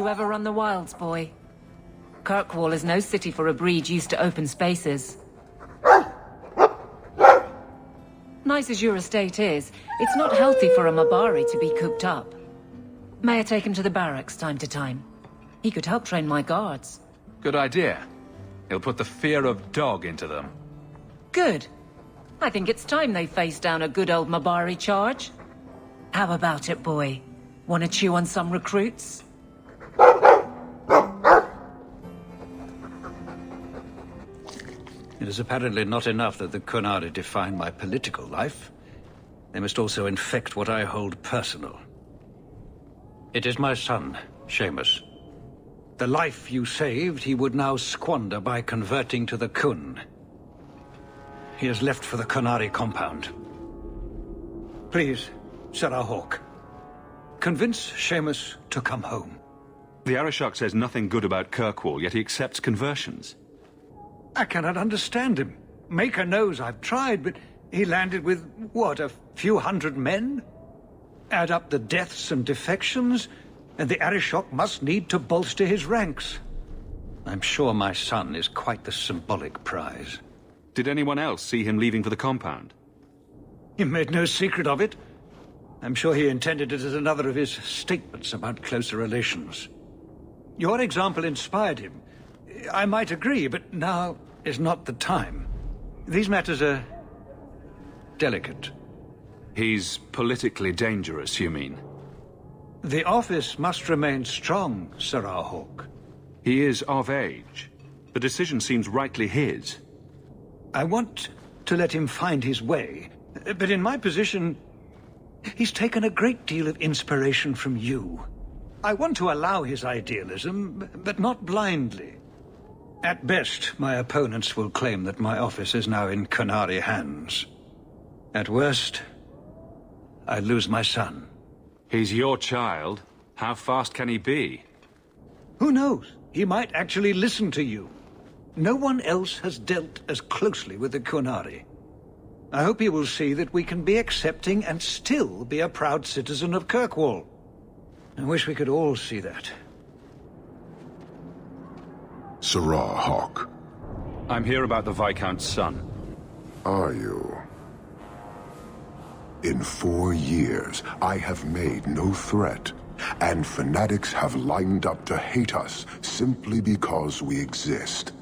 you ever run the wilds, boy? Kirkwall is no city for a breed used to open spaces. Nice as your estate is, it's not healthy for a Mabari to be cooped up. May I take him to the barracks time to time? He could help train my guards. Good idea. He'll put the fear of dog into them. Good. I think it's time they face down a good old Mabari charge. How about it, boy? Want to chew on some recruits? It is apparently not enough that the Qunari define my political life. They must also infect what I hold personal. It is my son, Seamus. The life you saved, he would now squander by converting to the Qun. He has left for the Qunari compound. Please, Sarah Hawk, convince Seamus to come home. The Arishok says nothing good about Kirkwall, yet he accepts conversions. I cannot understand him. Maker knows I've tried, but he landed with, what, a few hundred men? Add up the deaths and defections, and the Arishok must need to bolster his ranks. I'm sure my son is quite the symbolic prize. Did anyone else see him leaving for the compound? He made no secret of it. I'm sure he intended it as another of his statements about closer relations. Your example inspired him. I might agree, but now is not the time. These matters are delicate. He's politically dangerous, you mean? The office must remain strong, Sarah Hawk. He is of age. The decision seems rightly his. I want to let him find his way, but in my position, he's taken a great deal of inspiration from you. I want to allow his idealism, but not blindly. At best, my opponents will claim that my office is now in Qunari hands. At worst, I lose my son. He's your child. How fast can he be? Who knows? He might actually listen to you. No one else has dealt as closely with the Qunari. I hope he will see that we can be accepting and still be a proud citizen of Kirkwall. I wish we could all see that. Sarah Hawk. I'm here about the Viscount's son. Are you? In 4 years, I have made no threat, and fanatics have lined up to hate us simply because we exist.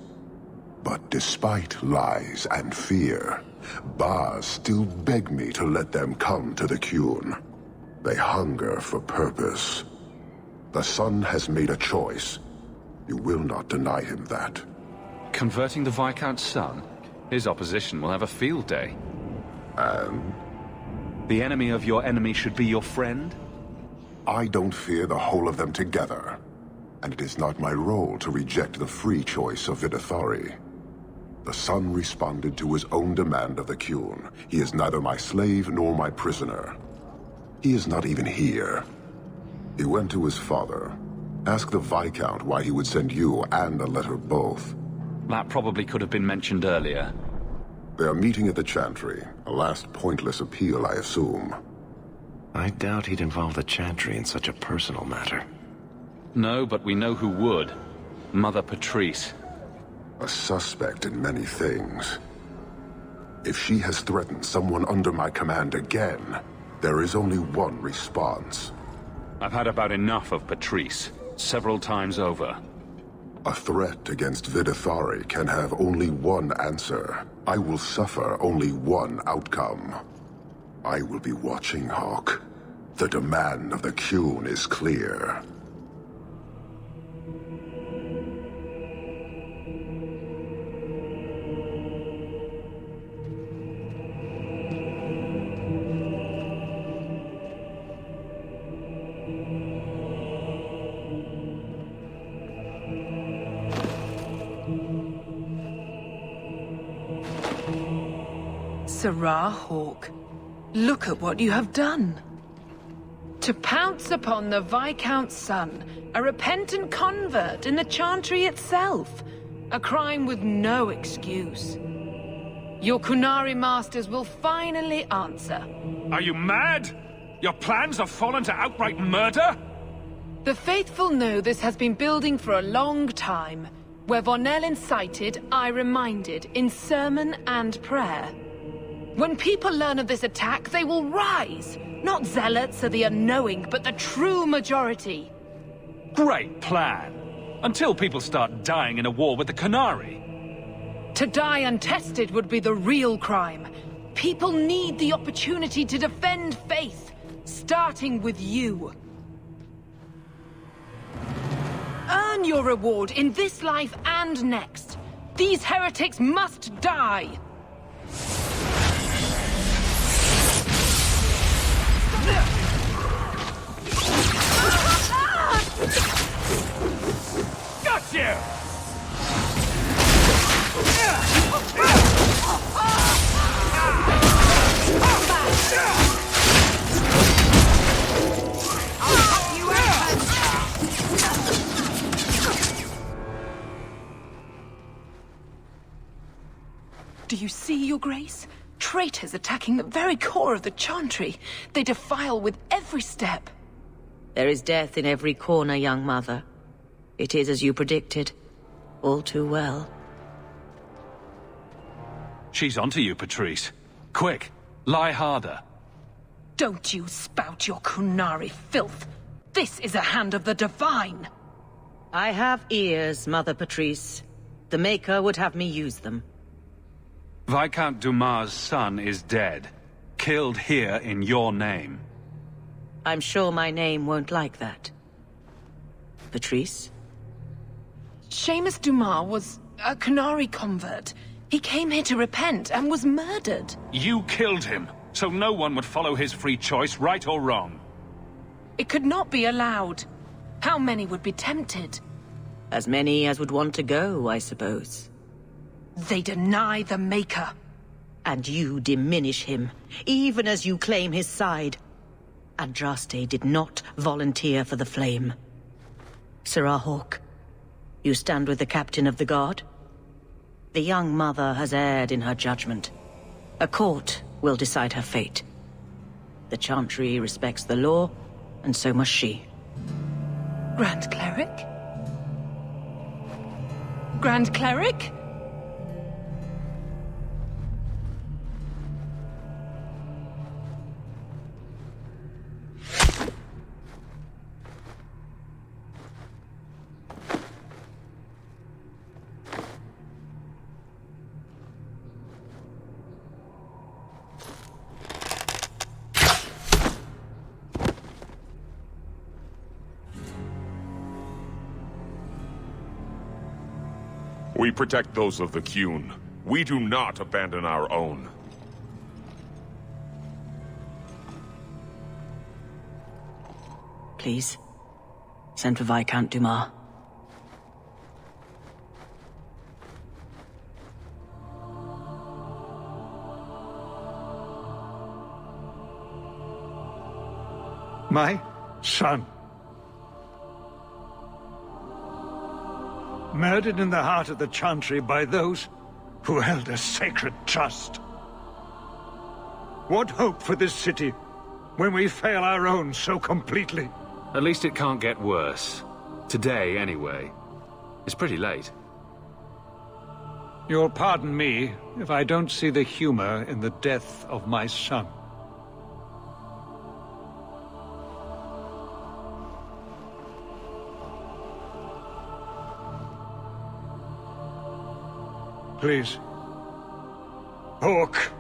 But despite lies and fear, Baz still beg me to let them come to the Qun. They hunger for purpose. The son has made a choice. You will not deny him that. Converting the Viscount's son? His opposition will have a field day. And? The enemy of your enemy should be your friend? I don't fear the whole of them together. And it is not my role to reject the free choice of Vidithari. The son responded to his own demand of the Qun. He is neither my slave nor my prisoner. He is not even here. He went to his father. Ask the Viscount why he would send you and a letter both. That probably could have been mentioned earlier. They are meeting at the Chantry. A last pointless appeal, I assume. I doubt he'd involve the Chantry in such a personal matter. No, but we know who would. Mother Patrice. A suspect in many things. If she has threatened someone under my command again, there is only one response. I've had about enough of Patrice. Several times over. A threat against Vidithari can have only one answer. I will suffer only one outcome. I will be watching, Hawk. The demand of the Qun is clear. Sarah Hawk, look at what you have done. To pounce upon the Viscount's son, a repentant convert in the Chantry itself, a crime with no excuse. Your Qunari masters will finally answer. Are you mad? Your plans have fallen to outright murder? The faithful know this has been building for a long time. Where Vonel incited, I reminded, in sermon and prayer. When people learn of this attack, they will rise. Not zealots or the unknowing, but the true majority. Great plan. Until people start dying in a war with the Qunari. To die untested would be the real crime. People need the opportunity to defend faith, starting with you. Earn your reward in this life and next. These heretics must die! Got you! Do you see, Your Grace? Traitors attacking the very core of the Chantry. They defile with every step. There is death in every corner, young mother. It is as you predicted. All too well. She's onto you, Patrice. Quick, lie harder. Don't you spout your Qunari filth. This is a hand of the Divine. I have ears, Mother Patrice. The Maker would have me use them. Viscount Dumas' son is dead. Killed here in your name. I'm sure my name won't like that. Patrice? Seamus Dumas was a Qunari convert. He came here to repent and was murdered. You killed him, so no one would follow his free choice, right or wrong. It could not be allowed. How many would be tempted? As many as would want to go, I suppose. They deny the Maker. And you diminish him, even as you claim his side. Andraste did not volunteer for the flame. Sirrah Hawke, you stand with the captain of the guard? The young mother has erred in her judgment. A court will decide her fate. The Chantry respects the law, and so must she. Grand Cleric? Grand Cleric? We protect those of the Qun. We do not abandon our own. Please, send for Viscount Dumas. My son. Murdered in the heart of the Chantry by those who held a sacred trust. What hope for this city when we fail our own so completely? At least it can't get worse. Today, anyway. It's pretty late. You'll pardon me if I don't see the humor in the death of my son. Please. Hawke.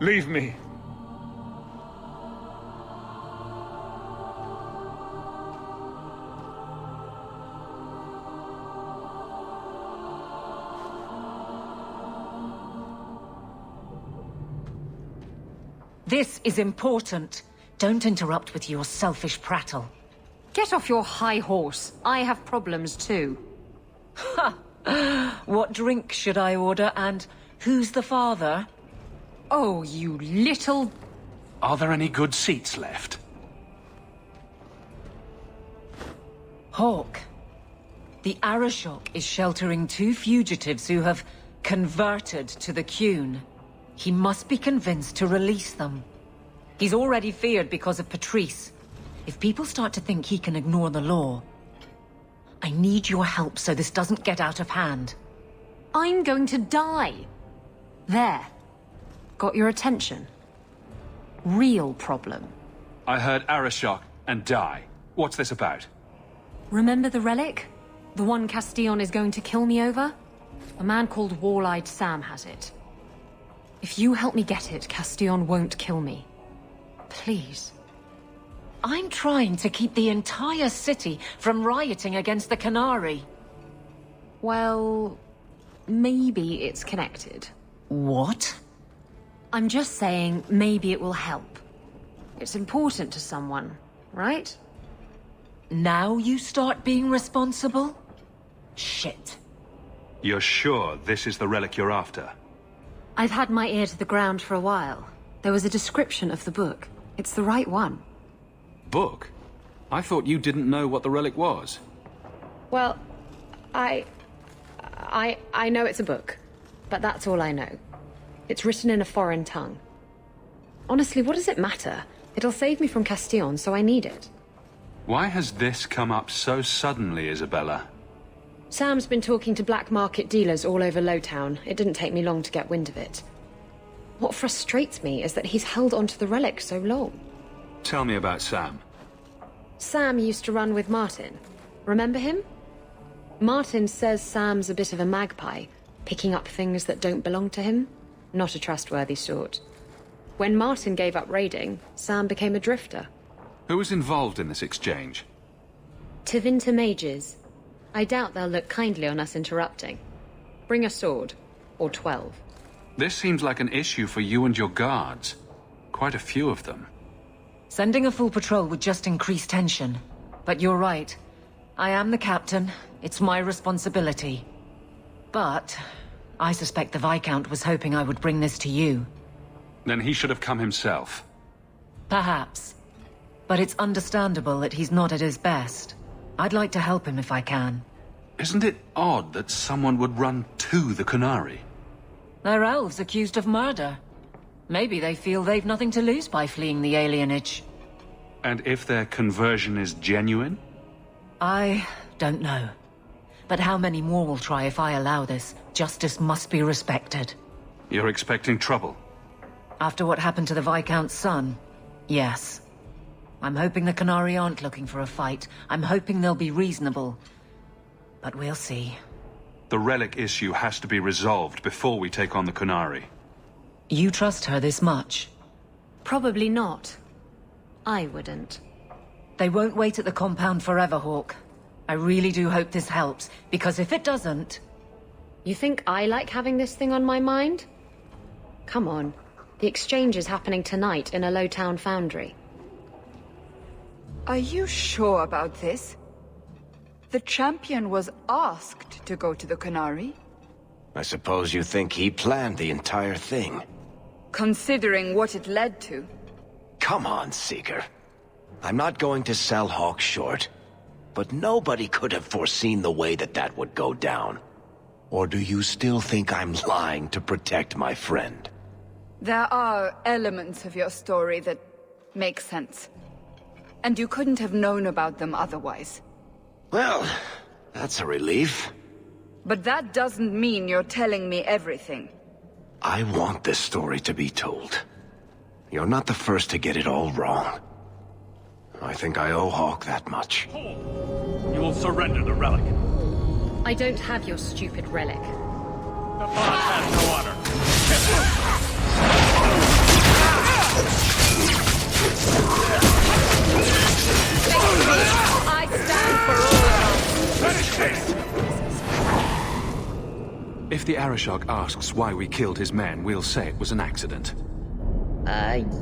Leave me. This is important. Don't interrupt with your selfish prattle. Get off your high horse. I have problems too. Ha! What drink should I order, and who's the father? Oh, you little... Are there any good seats left? Hawke. The Arashok is sheltering 2 fugitives who have converted to the Qun. He must be convinced to release them. He's already feared because of Patrice. If people start to think he can ignore the law, I need your help so this doesn't get out of hand. I'm going to die. There. Got your attention? Real problem. I heard Arishok and DAII. What's this about? Remember the relic? The one Castillon is going to kill me over? A man called Wall-Eyed Sam has it. If you help me get it, Castillon won't kill me. Please. I'm trying to keep the entire city from rioting against the Canary. Well, maybe it's connected. What? I'm just saying maybe it will help. It's important to someone, right? Now you start being responsible? Shit. You're sure this is the relic you're after? I've had my ear to the ground for a while. There was a description of the book. It's the right one. Book? I thought you didn't know what the relic was. Well, I know it's a book, but that's all I know. It's written in a foreign tongue. Honestly, what does it matter? It'll save me from Castillon, so I need it. Why has this come up so suddenly, Isabella? Sam's been talking to black market dealers all over Lowtown. It didn't take me long to get wind of it. What frustrates me is that he's held onto the relic so long. Tell me about Sam. Sam used to run with Martin. Remember him? Martin says Sam's a bit of a magpie, picking up things that don't belong to him. Not a trustworthy sort. When Martin gave up raiding, Sam became a drifter. Who was involved in this exchange? Tevinter mages. I doubt they'll look kindly on us interrupting. Bring a sword. Or 12. This seems like an issue for you and your guards. Quite a few of them. Sending a full patrol would just increase tension. But you're right. I am the captain. It's my responsibility. But I suspect the Viscount was hoping I would bring this to you. Then he should have come himself. Perhaps. But it's understandable that he's not at his best. I'd like to help him if I can. Isn't it odd that someone would run to the Canary? They're elves accused of murder. Maybe they feel they've nothing to lose by fleeing the alienage. And if their conversion is genuine? I don't know. But how many more will try if I allow this? Justice must be respected. You're expecting trouble? After what happened to the Viscount's son, yes. I'm hoping the Canary aren't looking for a fight. I'm hoping they'll be reasonable. But we'll see. The relic issue has to be resolved before we take on the Canary. You trust her this much? Probably not. I wouldn't. They won't wait at the compound forever, Hawk. I really do hope this helps, because if it doesn't... You think I like having this thing on my mind? Come on. The exchange is happening tonight in a Lowtown foundry. Are you sure about this? The champion was asked to go to the Canary. I suppose you think he planned the entire thing. Considering what it led to. Come on, Seeker. I'm not going to sell Hawk short, but nobody could have foreseen the way that would go down. Or do you still think I'm lying to protect my friend? There are elements of your story that make sense. And you couldn't have known about them otherwise. Well, that's a relief. But that doesn't mean you're telling me everything. I want this story to be told. You're not the first to get it all wrong. I think I owe Hawk that much. You will surrender the relic. I don't have your stupid relic. The boss has no honor. I stand for all of us. Finish this! If the Arishok asks why we killed his men, we'll say it was an accident.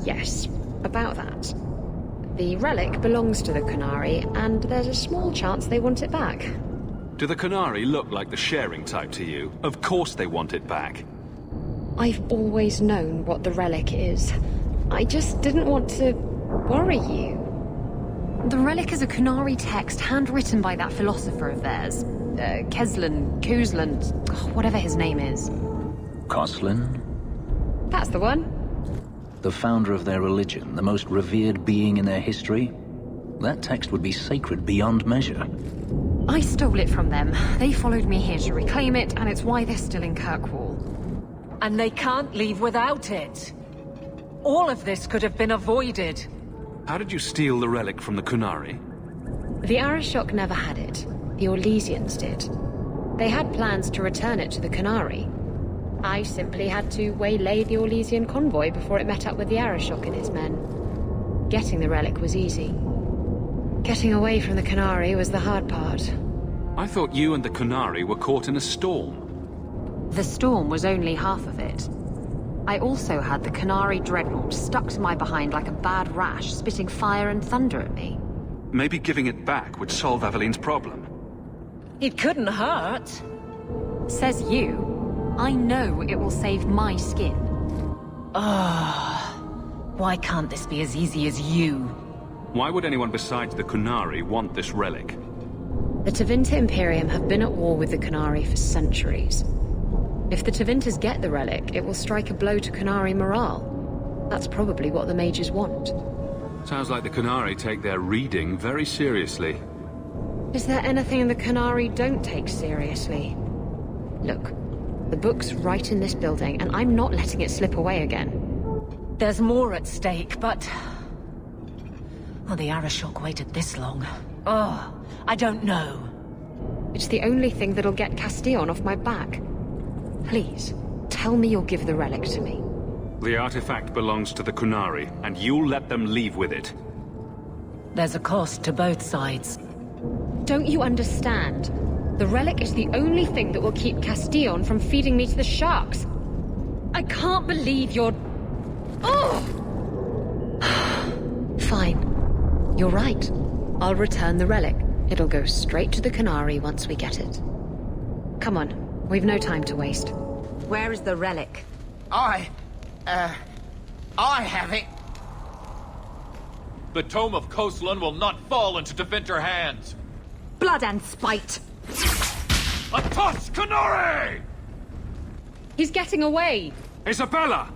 Yes. About that. The relic belongs to the Canary, and there's a small chance they want it back. Do the Canary look like the sharing type to you? Of course they want it back. I've always known what the relic is. I just didn't want to worry you. The relic is a Canary text handwritten by that philosopher of theirs. Kuzlan, whatever his name is. Koslin? That's the one. The founder of their religion, the most revered being in their history? that text would be sacred beyond measure. I stole it from them. They followed me here to reclaim it, and it's why they're still in Kirkwall. And they can't leave without it. All of this could have been avoided. How did you steal the relic from the Kunari? The Arishok never had it. The Orlesians did. They had plans to return it to the Kunari. I simply had to waylay the Orlesian convoy before it met up with the Arishok and his men. Getting the relic was easy. Getting away from the Kunari was the hard part. I thought you and the Kunari were caught in a storm. The storm was only half of it. I also had the Kunari dreadnought stuck to my behind like a bad rash, spitting fire and thunder at me. Maybe giving it back would solve Aveline's problem. It couldn't hurt. Says you. I know it will save my skin. Why can't this be as easy as you? Why would anyone besides the Kunari want this relic? The Tevinter Imperium have been at war with the Kunari for centuries. If the Tevinters get the relic, it will strike a blow to Kunari morale. That's probably what the mages want. Sounds like the Kunari take their reading very seriously. Is there anything the Kunari don't take seriously? Look, the book's right in this building, and I'm not letting it slip away again. There's more at stake, but... Oh, the Arishok waited this long. I don't know. It's the only thing that'll get Castillon off my back. Please, tell me you'll give the relic to me. The artifact belongs to the Kunari, and you'll let them leave with it. There's a cost to both sides. Don't you understand? The relic is the only thing that will keep Castillon from feeding me to the sharks. I can't believe you're... Fine. You're right. I'll return the relic. It'll go straight to the Kunari once we get it. Come on. We've no time to waste. Where is the relic? I have it. The Tome of Koslan will not fall into Tevinter hands. Blood and spite! A toss, Kunari! He's getting away! Isabella!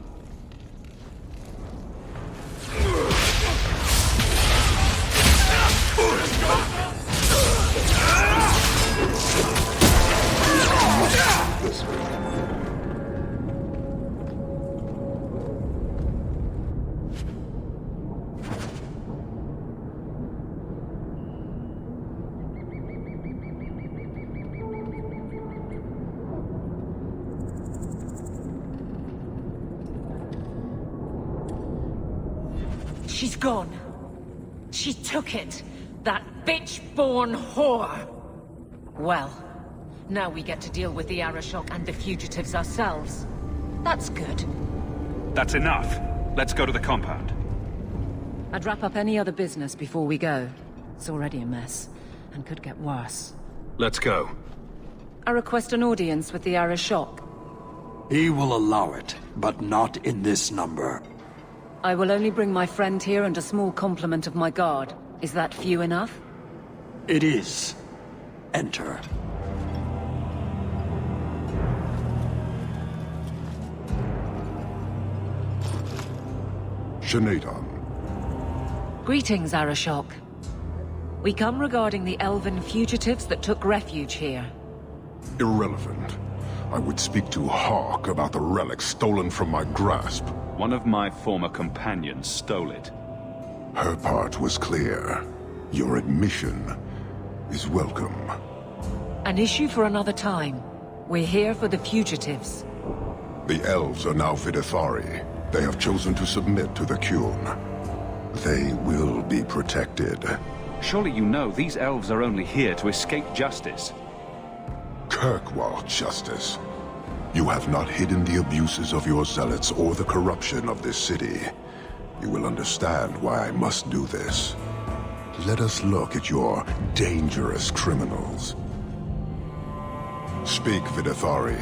This way. She's gone. She took it. That bitch-born whore. Well, now we get to deal with the Arishok and the fugitives ourselves. That's good. That's enough. Let's go to the compound. I'd wrap up any other business before we go. It's already a mess, and could get worse. Let's go. I request an audience with the Arishok. He will allow it, but not in this number. I will only bring my friend here and a small complement of my guard. Is that few enough? It is. Enter. Shanatan. Greetings, Arishok. We come regarding the elven fugitives that took refuge here. Irrelevant. I would speak to Hawk about the relic stolen from my grasp. One of my former companions stole it. Her part was clear. Your admission is welcome. An issue for another time. We're here for the fugitives. The elves are now Vidithari. They have chosen to submit to the Qun. They will be protected. Surely you know these elves are only here to escape justice. Kirkwall justice. You have not hidden the abuses of your zealots or the corruption of this city. You will understand why I must do this. Let us look at your dangerous criminals. Speak, Vidithari.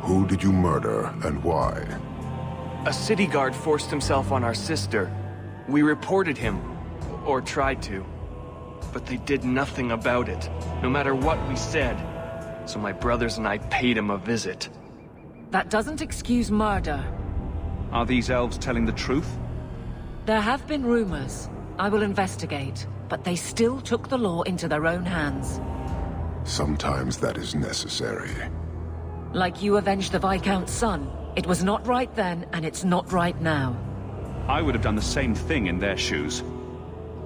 Who did you murder and why? A city guard forced himself on our sister. We reported him, or tried to. But they did nothing about it, no matter what we said. So my brothers and I paid him a visit. That doesn't excuse murder. Are these elves telling the truth? There have been rumors. I will investigate, but they still took the law into their own hands. Sometimes that is necessary. Like you avenged the Viscount's son. It was not right then, and it's not right now. I would have done the same thing in their shoes.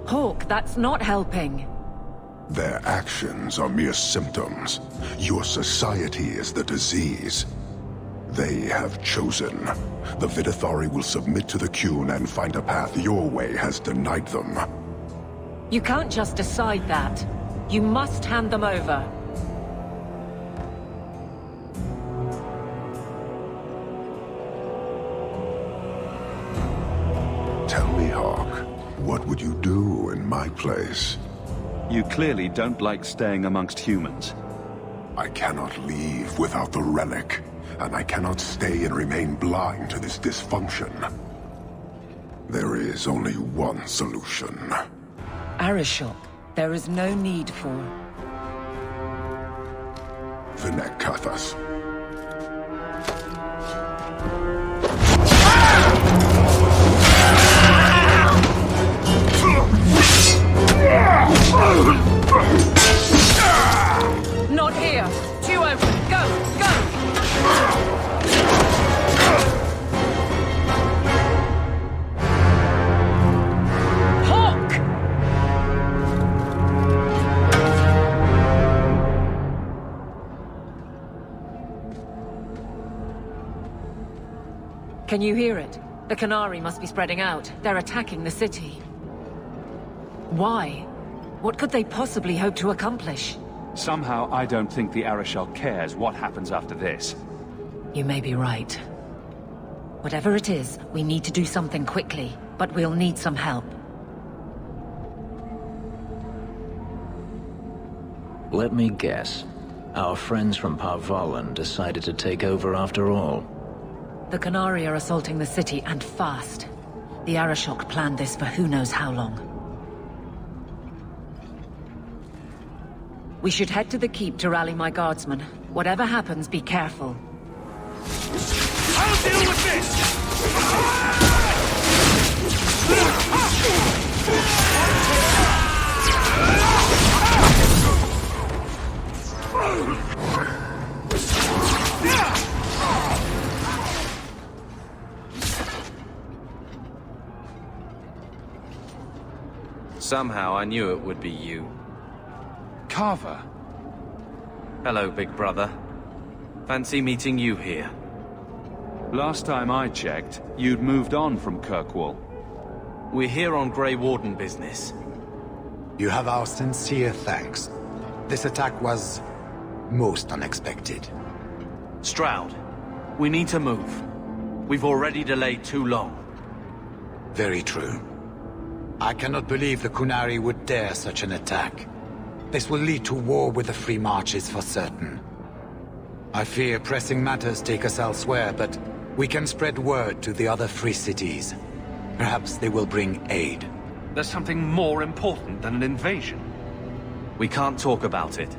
Hawk, that's not helping. Their actions are mere symptoms. Your society is the disease. They have chosen. The Vidithari will submit to the Qun and find a path your way has denied them. You can't just decide that. You must hand them over. Tell me, Hawk, what would you do in my place? You clearly don't like staying amongst humans. I cannot leave without the relic, and I cannot stay and remain blind to this dysfunction. There is only one solution. Arishok, there is no need for... Vinekathas. Not here! Two open! Go! Go! Hawk! Can you hear it? The Qunari must be spreading out. They're attacking the city. Why? What could they possibly hope to accomplish? Somehow, I don't think the Arishal cares what happens after this. You may be right. Whatever it is, we need to do something quickly, but we'll need some help. Let me guess. Our friends from Parvalan decided to take over after all. The Qunari are assaulting the city, and fast. The Arishok planned this for who knows how long. We should head to the keep to rally my guardsmen. Whatever happens, be careful. I'll deal with this! Somehow I knew it would be you. Carver. Hello, big brother. Fancy meeting you here. Last time I checked, you'd moved on from Kirkwall. We're here on Grey Warden business. You have our sincere thanks. This attack was most unexpected. Stroud, we need to move. We've already delayed too long. Very true. I cannot believe the Qunari would dare such an attack. This will lead to war with the Free Marches for certain. I fear pressing matters take us elsewhere, but we can spread word to the other free cities. Perhaps they will bring aid. There's something more important than an invasion. We can't talk about it.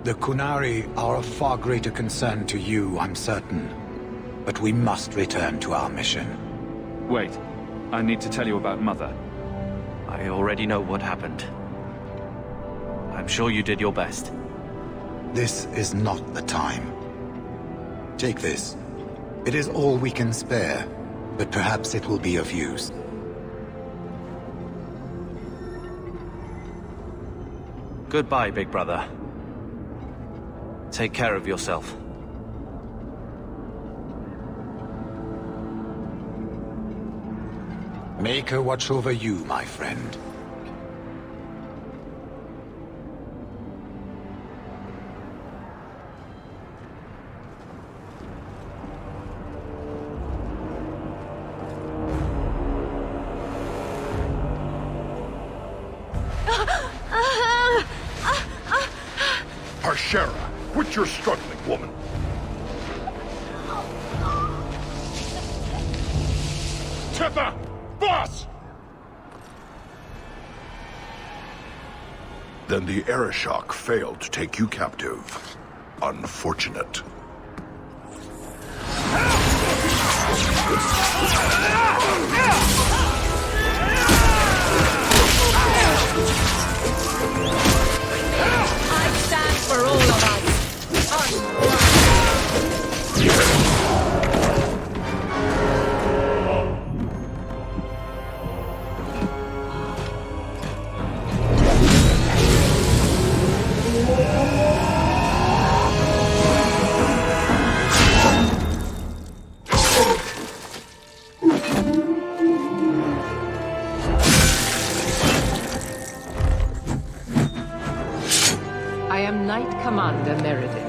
The Qunari are of far greater concern to you, I'm certain. But we must return to our mission. Wait, I need to tell you about Mother. I already know what happened. I'm sure you did your best. This is not the time. Take this. It is all we can spare, but perhaps it will be of use. Goodbye, big brother. Take care of yourself. Make her watch over you, my friend. Harshera, quit your struggling, woman. Titha! Boss! Then the Arishok failed to take you captive. Unfortunate. I stand for all of us. I am Knight Commander Meredith.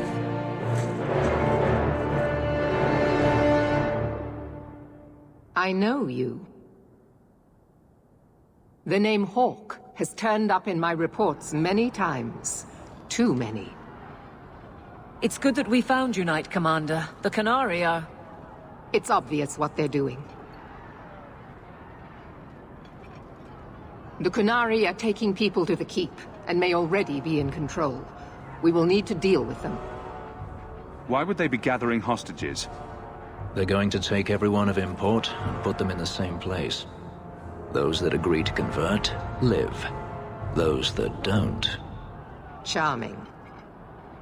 I know you. The name Hawk has turned up in my reports many times. Too many. It's good that we found you, Knight Commander. The Qunari are... It's obvious what they're doing. The Qunari are taking people to the Keep, and may already be in control. We will need to deal with them. Why would they be gathering hostages? They're going to take everyone of import and put them in the same place. Those that agree to convert, live. Those that don't... Charming.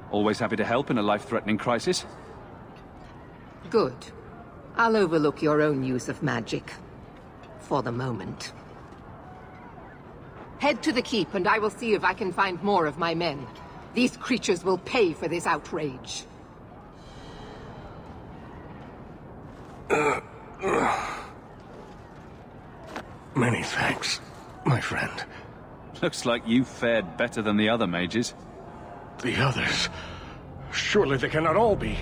Always happy to help in a life-threatening crisis? Good. I'll overlook your own use of magic. For the moment. Head to the Keep, and I will see if I can find more of my men. These creatures will pay for this outrage. Many thanks, my friend. Looks like you fared better than the other mages. The others? Surely they cannot all be.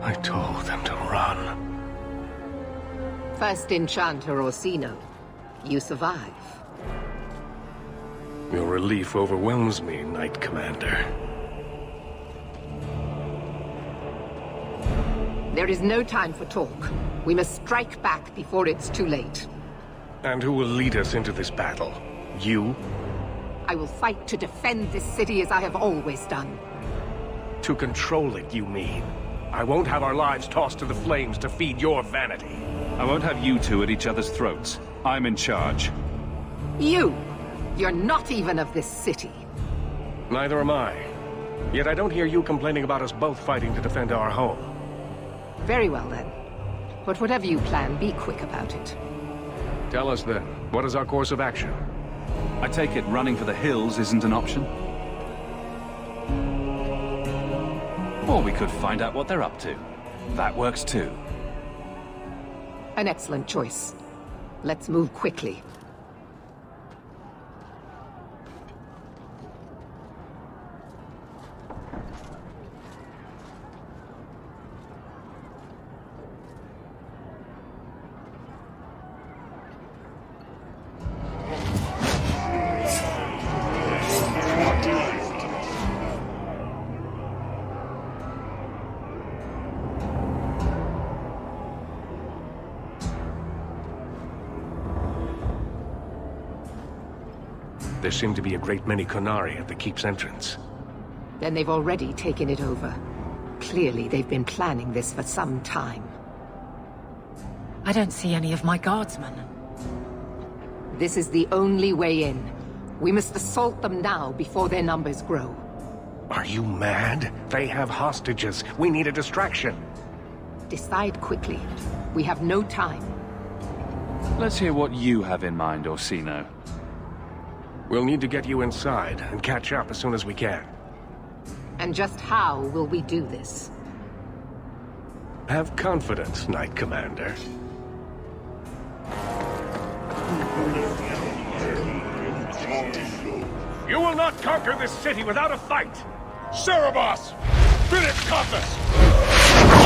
I told them to run. First Enchanter Orsino. You survive. Your relief overwhelms me, Knight Commander. There is no time for talk. We must strike back before it's too late. And who will lead us into this battle? You? I will fight to defend this city as I have always done. To control it, you mean? I won't have our lives tossed to the flames to feed your vanity. I won't have you two at each other's throats. I'm in charge. You! You're not even of this city. Neither am I. Yet I don't hear you complaining about us both fighting to defend our home. Very well then. But whatever you plan, be quick about it. Tell us then, what is our course of action? I take it running for the hills isn't an option? Or we could find out what they're up to. That works too. An excellent choice. Let's move quickly. There seem to be a great many Qunari at the Keep's entrance. Then they've already taken it over. Clearly, they've been planning this for some time. I don't see any of my guardsmen. This is the only way in. We must assault them now before their numbers grow. Are you mad? They have hostages. We need a distraction. Decide quickly. We have no time. Let's hear what you have in mind, Orsino. We'll need to get you inside and catch up as soon as we can. And just how will we do this? Have confidence, Knight Commander. You will not conquer this city without a fight! Cerebos! Finish Compass!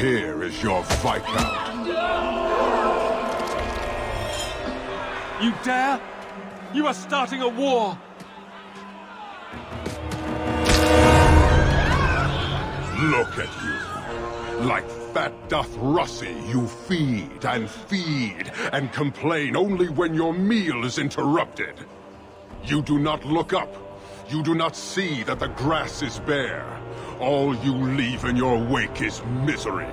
Here is your Viscount. You dare? You are starting a war! Look at you. Like fat doth Russie, you feed and complain only when your meal is interrupted. You do not look up. You do not see that the grass is bare. All you leave in your wake is misery.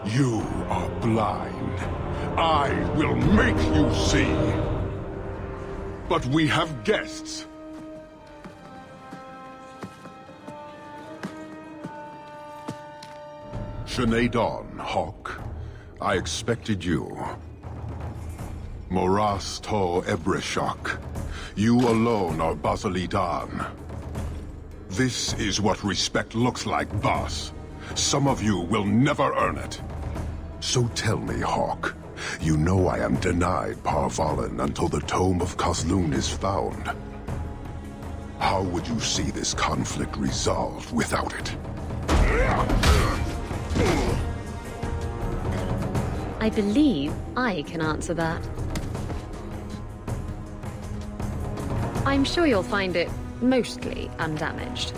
You are blind. I will make you see. But we have guests. Sinead Dawn, Hawk. I expected you. Moras to Ebreshok. You alone are Basilidan. This is what respect looks like, boss. Some of you will never earn it. So tell me, Hawk. You know I am denied Parvalin until the Tome of Kozlun is found. How would you see this conflict resolved without it? I believe I can answer that. I'm sure you'll find it mostly undamaged.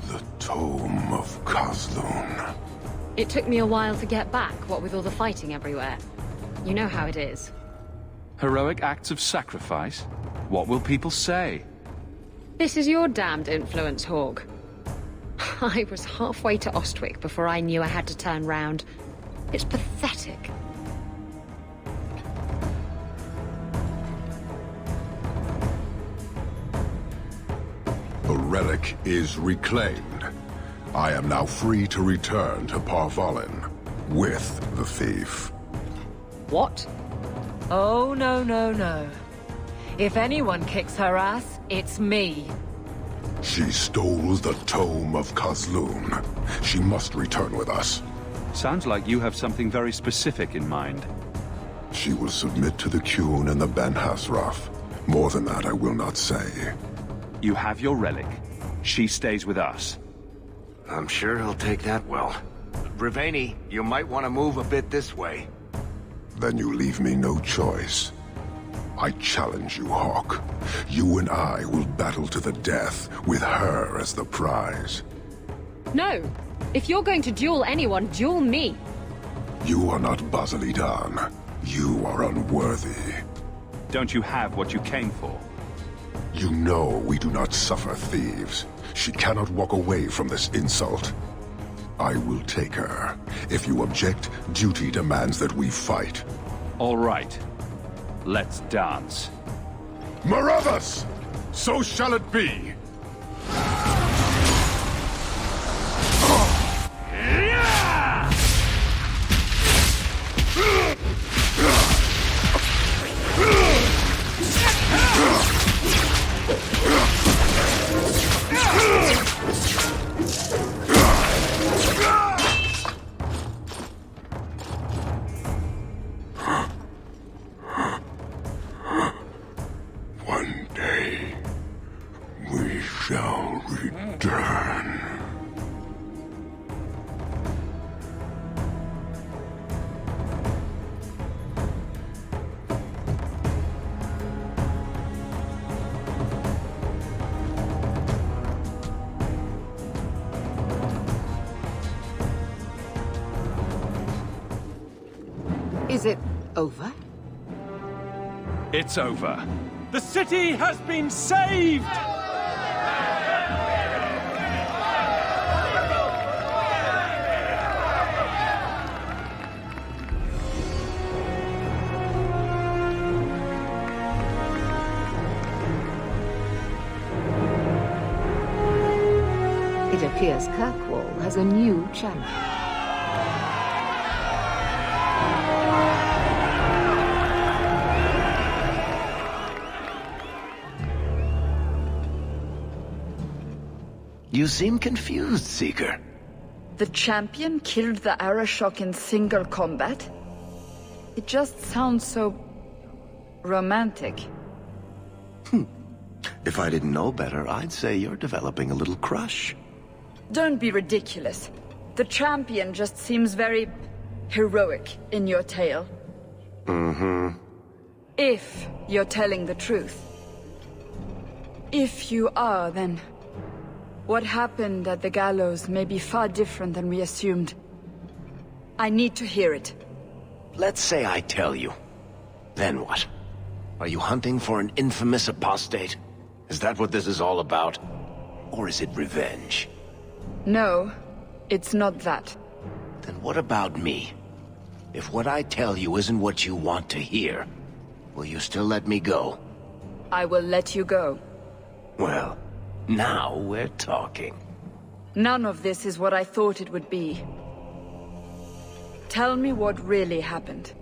The Tome of Kozlun. It took me a while to get back, what with all the fighting everywhere. You know how it is. Heroic acts of sacrifice? What will people say? This is your damned influence, Hawk. I was halfway to Ostwick before I knew I had to turn round. It's pathetic. The relic is reclaimed. I am now free to return to Parvalin with the thief. What? Oh, no, no, no. If anyone kicks her ass, it's me. She stole the Tome of Kozlun. She must return with us. Sounds like you have something very specific in mind. She will submit to the Qun and the Ben Hasraf. More than that, I will not say. You have your relic. She stays with us. I'm sure he'll take that well. Riveni, you might want to move a bit this way. Then you leave me no choice. I challenge you, Hawk. You and I will battle to the death, with her as the prize. No! If you're going to duel anyone, duel me! You are not Basilidan. You are unworthy. Don't you have what you came for? You know we do not suffer thieves. She cannot walk away from this insult. I will take her. If you object, duty demands that we fight. All right. Let's dance. Marathas! So shall it be! One day, we shall return. Is it over? It's over. The city has been saved! It appears Kirkwall has a new champion. You seem confused, Seeker. The champion killed the Arashok in single combat? It just sounds so... romantic. If I didn't know better, I'd say you're developing a little crush. Don't be ridiculous. The champion just seems very heroic in your tale. Mm-hmm. If you're telling the truth. If you are, then what happened at the gallows may be far different than we assumed. I need to hear it. Let's say I tell you. Then what? Are you hunting for an infamous apostate? Is that what this is all about? Or is it revenge? No, it's not that. Then what about me? If what I tell you isn't what you want to hear, will you still let me go? I will let you go. Well, now we're talking. None of this is what I thought it would be. Tell me what really happened.